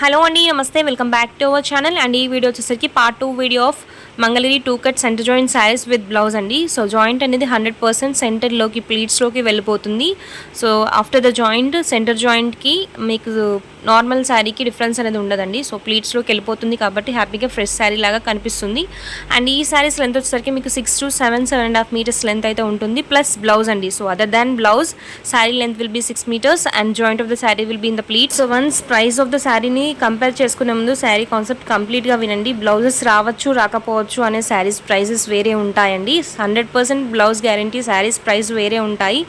Hello అండి, నమస్తే, welcome back to our channel. And ఈ వీడియో వచ్చేసరికి part 2 video of Mangalagiri 2 cut centre joint saris with blouse అండి. So joint అనేది 100% సెంటర్లోకి ప్లీట్స్లోకి వెళ్ళిపోతుంది. So after the joint centre జాయింట్కి మీకు నార్మల్ శారీకి డిఫరెన్స్ అనేది ఉండదండి. సో ప్లీట్స్లోకి వెళ్ళిపోతుంది కాబట్టి హ్యాపీగా ఫ్రెష్ శారీ లాగా కనిపిస్తుంది. అండ్ ఈ శారీస్ లెంత్ వచ్చేసరికి మీకు 6 to 7.5 meters లెంత్ అయితే ఉంటుంది, ప్లస్ బ్లౌజ్ అండి. So other than blouse sari length will be 6 meters and joint of the sari will be in the pleat. So once price of the శారీని కంపేర్ చేసుకునే ముందు శారీ కాన్సెప్ట్ కంప్లీట్గా వినండి. బ్లౌజెస్ రావచ్చు రాకపోవచ్చు అనే శారీస్ ప్రైజెస్ వేరే ఉంటాయండి. 100% బ్లౌజ్ గ్యారంటీ, శారీస్ ప్రైస్ వేరే ఉంటాయి.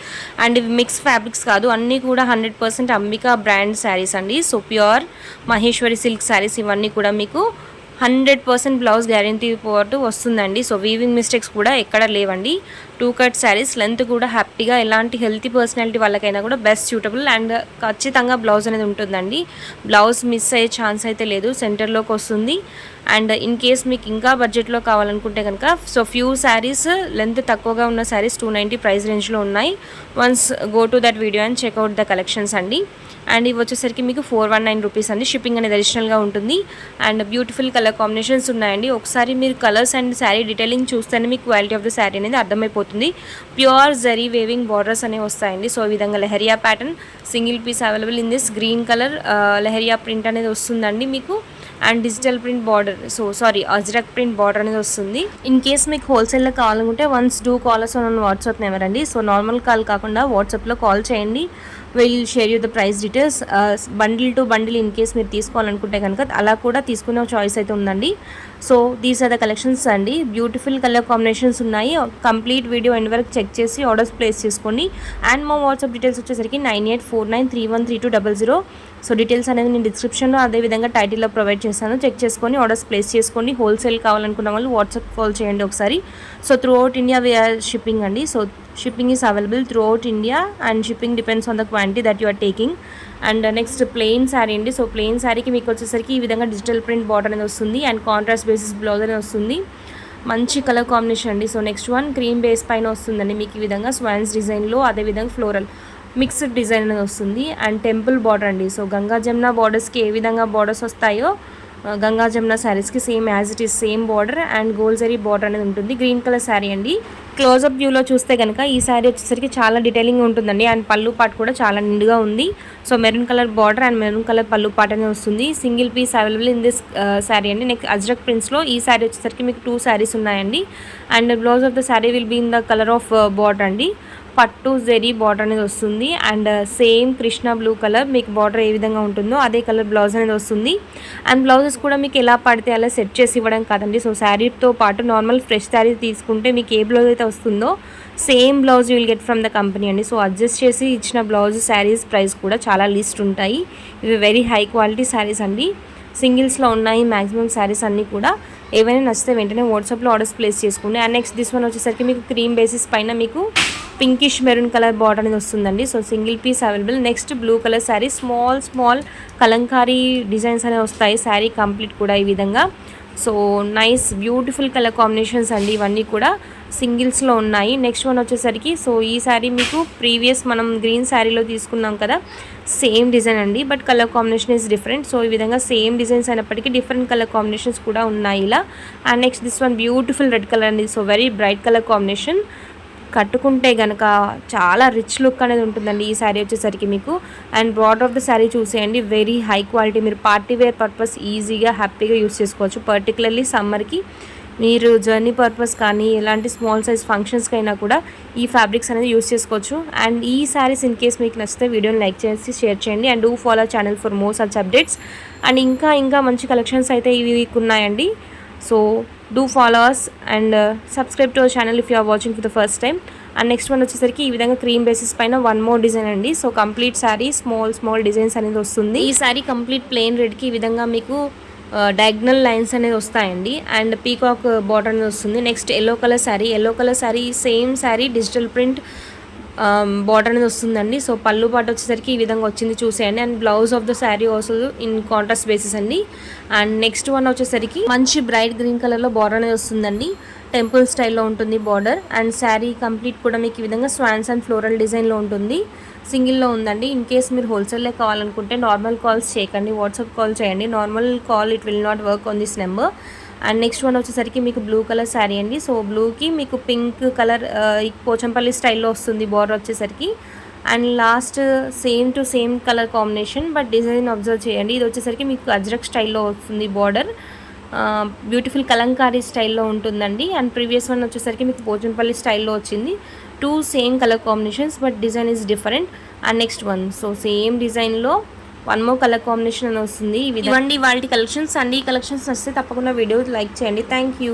అండ్ ఇవి మిక్స్ ఫ్యాబ్రిక్స్ కాదు, అన్నీ కూడా 100% అంబికా బ్రాండ్ శారీస్ అండి. So pure Maheshwari silk saris ఇవన్నీ కూడా మీకు 100% బ్లౌజ్ గ్యారంటీ పాటు వస్తుందండి. సో వీవింగ్ మిస్టేక్స్ కూడా ఎక్కడ లేవండి. 2 కట్ శారీస్ లెంత్ కూడా హ్యాపీగా ఎలాంటి హెల్తీ పర్సనాలిటీ వాళ్ళకైనా కూడా బెస్ట్ సూటబుల్. అండ్ ఖచ్చితంగా బ్లౌజ్ అనేది ఉంటుందండి. బ్లౌజ్ మిస్ అయ్యే ఛాన్స్ అయితే లేదు, సెంటర్లోకి వస్తుంది. అండ్ ఇన్ కేస్ మీకు ఇంకా బడ్జెట్లో కావాలనుకుంటే కనుక సో ఫ్యూ శారీస్ లెంత్ తక్కువగా ఉన్న శారీస్ 290 ప్రైస్ రేంజ్లో ఉన్నాయి. Once go to that video and checkout the collections అండి. అండ్ ఇవి వచ్చేసరికి మీకు 419 రూపీస్ అండి. షిప్పింగ్ అనేది అడిషనల్గా ఉంటుంది. అండ్ బ్యూటిఫుల్ కలర్ కాంబినేషన్స్ ఉన్నాయండి. ఒకసారి మీరు కలర్స్ అండ్ శారీ డీటెయిలింగ్ చూస్తేనే మీకు క్వాలిటీ ఆఫ్ ద శారీ అనేది అర్థమైపోతుంది. ప్యూర్ జరీ వేవింగ్ బార్డర్స్ అనేవి వస్తాయండి. సో ఈ విధంగా lehariya pattern single piece available in this green colour lehariya print అనేది వస్తుందండి మీకు. And digital print border, ajrak print border అనేది వస్తుంది. ఇన్ కేస్ మీకు హోల్సేల్లో కావాలనుకుంటే once do callers on WhatsApp number అండి. సో నార్మల్ కాల్ కాకుండా వాట్సాప్లో కాల్ చేయండి. Will share you the price details. Bundle to bundle in case మీరు తీసుకోవాలనుకుంటే కనుక అలా కూడా తీసుకునే చాయిస్ అయితే ఉందండి. So these are the collections అండి. బ్యూటిఫుల్ కలర్ కాంబినేషన్స్ ఉన్నాయి. కంప్లీట్ వీడియో ఎండ్ వరకు చెక్ చేసి ఆర్డర్స్ ప్లేస్ చేసుకోండి. అండ్ మా వాట్సాప్ డీటెయిల్స్ వచ్చేసరికి 9849313200. సో డీటెయిల్స్ అనేది నేను డిస్క్రిప్షన్లో అదేవిధంగా టైటిల్లో ప్రొవైడ్ చేస్తాను. చెక్ చేసుకొని ఆర్డర్స్ ప్లేస్ చేసుకోండి. హోల్సేల్ కావాలనుకున్న వాళ్ళు వాట్సాప్ కాల్ చేయండి ఒకసారి. So throughout India we are shipping అండి. So shipping is available throughout India and shipping depends on the quantity that you are taking. And next plain sari అండి. So plain శారీకి మీకు వచ్చేసరికి ఈ విధంగా digital print border అనేది వస్తుంది and contrast basis blouse అనేది వస్తుంది. మంచి కలర్ కాంబినేషన్ అండి. So next one cream base పైన వస్తుందండి మీకు ఈ విధంగా స్వాన్స్ డిజైన్లో, అదేవిధంగా ఫ్లోరల్ మిక్స్డ్ డిజైన్ అనేది వస్తుంది. అండ్ టెంపుల్ బార్డర్ అండి. సో గంగా జమున బార్డర్స్కి ఏ విధంగా బార్డర్స్ వస్తాయో గంగా జమున శారీస్కి same as it is same border and gold zari border అనేది ఉంటుంది. గ్రీన్ కలర్ శారీ అండి. క్లోజప్ వ్యూలో చూస్తే కనుక ఈ శారీ వచ్చేసరికి చాలా డీటెయిలింగ్ ఉంటుందండి. అండ్ పళ్ళు పాటు కూడా చాలా నిండుగా ఉంది. So maroon colour border and maroon colour పళ్ళు పాటు అనేది వస్తుంది. Single piece available in this sari అండి. నెక్స్ట్ అజ్రక్ ప్రింట్స్లో ఈ శారీ వచ్చేసరికి మీకు 2 శారీస్ ఉన్నాయండి. And blouse of the sari will be in the colour of border అండి. పట్టు జెరీ బార్డర్ అనేది వస్తుంది. And same Krishna blue colour మీకు బార్డర్ ఏ విధంగా ఉంటుందో అదే కలర్ బ్లౌజ్ అనేది వస్తుంది. అండ్ బ్లౌజెస్ కూడా మీకు ఎలా పడితే అలా సెట్ చేసి ఇవ్వడం కాదండి. సో శారీతో పాటు నార్మల్ ఫ్రెష్ శారీ తీసుకుంటే మీకు ఏ బ్లౌజ్ అయితే వస్తుందో same blouse you will get from the company అండి. సో అడ్జస్ట్ చేసి ఇచ్చిన బ్లౌజ్ శారీస్ ప్రైస్ కూడా చాలా లీస్ట్ ఉంటాయి. ఇవి వెరీ హై క్వాలిటీ శారీస్ అండి. సింగిల్స్లో ఉన్నాయి మ్యాక్సిమం శారీస్ అన్నీ కూడా. ఏవైనా నచ్చితే వెంటనే వాట్సాప్లో ఆర్డర్స్ ప్లేస్ చేసుకోండి. అండ్ నెక్స్ట్ దిస్ వన్ వచ్చేసరికి మీకు క్రీమ్ బేసిస్ పైన మీకు పింకిష్ మెరూన్ కలర్ బార్డర్ అనేది వస్తుందండి. So single piece available. Next blue colour sari, small kalamkari designs అనేవి వస్తాయి శారీ కంప్లీట్ కూడా ఈ విధంగా. So nice beautiful colour combinations అండి. ఇవన్నీ కూడా సింగిల్స్లో ఉన్నాయి. నెక్స్ట్ వన్ వచ్చేసరికి సో ఈ శారీ మీకు ప్రీవియస్ మనం గ్రీన్ శారీలో తీసుకున్నాం కదా, సేమ్ డిజైన్ అండి. But colour combination is different. So ఈ విధంగా సేమ్ డిజైన్స్ అయినప్పటికీ డిఫరెంట్ కలర్ కాంబినేషన్స్ కూడా ఉన్నాయి ఇలా. And next this one beautiful red colour అండి. So very bright colour combination. కట్టుకుంటే కనుక చాలా రిచ్ లుక్ అనేది ఉంటుందండి ఈ శారీ వచ్చేసరికి మీకు. And border of the sari చూసేయండి, వెరీ హై క్వాలిటీ. మీరు పార్టీ వేర్ పర్పస్ ఈజీగా హ్యాపీగా యూస్ చేసుకోవచ్చు. పర్టికులర్లీ సమ్మర్కి మీరు జర్నీ పర్పస్ కానీ ఎలాంటి స్మాల్ సైజ్ ఫంక్షన్స్కి అయినా కూడా ఈ ఫ్యాబ్రిక్స్ అనేది యూస్ చేసుకోవచ్చు. అండ్ ఈ శారీస్ ఇన్ కేస్ మీకు నచ్చితే వీడియోని లైక్ చేసి షేర్ చేయండి. And do follow channel for more such updates. And ఇంకా మంచి కలెక్షన్స్ అయితే ఇవి ఉన్నాయండి. So do follow us and subscribe to our channel if you are watching for the first time. And next one వచ్చేసరికి ఈ విధంగా cream basis పైన one more design అండి. So complete sari small designs అనేది వస్తుంది. ఈ శారీ కంప్లీట్ ప్లెయిన్ రెడ్కి ఈ విధంగా మీకు డయాగ్నల్ లైన్స్ అనేది వస్తాయండి. అండ్ పీకాక్ బార్డర్ అనేది వస్తుంది. Next yellow colour sari same sari digital print border అనేది వస్తుందండి. సో పళ్ళు పాటు వచ్చేసరికి ఈ విధంగా వచ్చింది చూసేయండి. And blouse of the sari also in contrast basis అండి. అండ్ నెక్స్ట్ వన్ వచ్చేసరికి మంచి బ్రైట్ గ్రీన్ కలర్లో బార్డర్ అనేది వస్తుందండి. టెంపుల్ స్టైల్లో ఉంటుంది బార్డర్. అండ్ శారీ కంప్లీట్ కూడా మీకు ఈ విధంగా స్వాన్స్ అండ్ ఫ్లోరల్ డిజైన్లో ఉంటుంది. సింగిల్లో ఉందండి. ఇన్ కేస్ మీరు హోల్సేల్లో కావాలనుకుంటే నార్మల్ కాల్స్ చేయకండి, వాట్సాప్ కాల్ చేయండి. Normal call it will not work on this number. And next one వచ్చేసరికి మీకు బ్లూ కలర్ శారీ అండి. సో బ్లూకి మీకు పింక్ కలర్ పోచంపల్లి స్టైల్లో వస్తుంది బార్డర్ వచ్చేసరికి. And last same to same colour combination, but design observe చేయండి. ఇది వచ్చేసరికి మీకు అజ్రక్ స్టైల్లో వస్తుంది బార్డర్. బ్యూటిఫుల్ కలంకారీ స్టైల్లో ఉంటుందండి. అండ్ ప్రీవియస్ వన్ వచ్చేసరికి మీకు పోచంపల్లి స్టైల్లో వచ్చింది. Two same colour combinations but design is different. And next one so same డిజైన్లో వన్ మోర్ కలర్ కాంబినేషన్ అని వస్తుంది. ఇవ్వండి వాళ్ళ కలెక్షన్స్ అండి. ఈ కలెక్షన్స్ వస్తే తప్పకుండా వీడియో లైక్ చేయండి. Thank you.